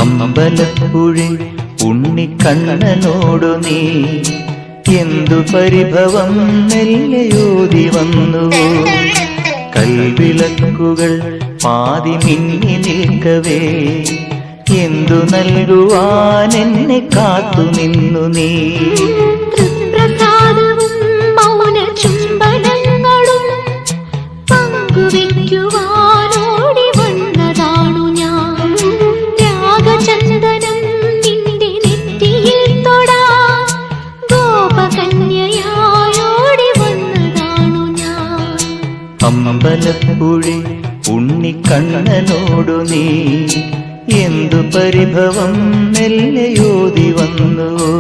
അമ്പലപ്പുഴി ഉണ്ണിക്കണ്ണനോടു നീ എന്തു പരിഭവം മെല്ലയോതി വന്നുവോ? കൽവിളക്കുകൾ പാതി മിന്നി നിൽക്കവേ എന്തു നൽകുവാൻ എന്നെ കാത്തു നിന്നു നീ? തൃപ്രസാദവും മൗന ചുംബനങ്ങളും പങ്കുവയ്ക്കുവാനോടി വന്നതാണു ഞാൻ. രാഗചന്ദനം നിന്റെ നെറ്റിയിൽ തൊടാൻ ഗോപകന്യയായോടി വന്നതാണു ഞാൻ. അമ്പലപ്പുഴി ഉണ്ണിക്കണ്ണനോടു നീ എന്തു പരിഭവം മെല്ലയോതി വന്നുവോ?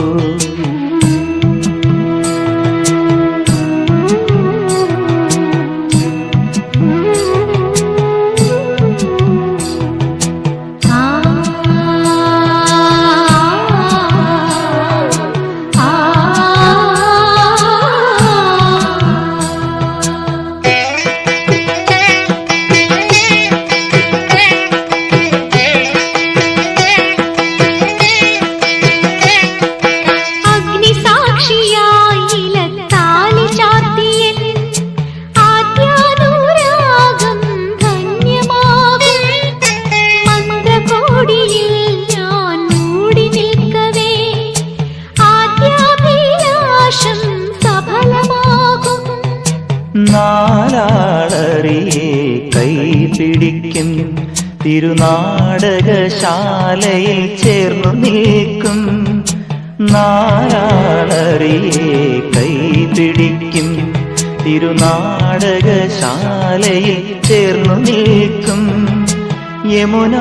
നാലാളറിയെ കൈപിടിക്കും തിരുനാടകശാലയിൽ ചേർന്നു നിൽക്കും. നാലാളറിയെ കൈപിടിക്കും തിരുനാടകശാലയിൽ ചേർന്നു നിൽക്കും. യമുന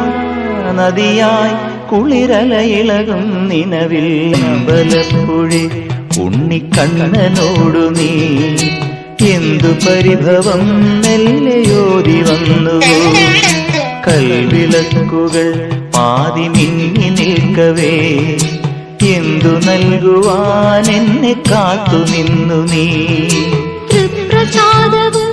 നദിയായി കുളിരലയിളകും നിലവിൽ അമ്പലപ്പുഴി ഉണ്ണിക്കണ്ണനോടു നീ എന്തു പരിഭവം മെല്ലയോതി വന്നുവോ? കൽവിളക്കുകൾ പാതി മിന്നി നിൽക്കവേ എന്തു നൽകുവാൻ എന്നെ കാത്തു നിന്നു നീ? തൃപ്രസാദവും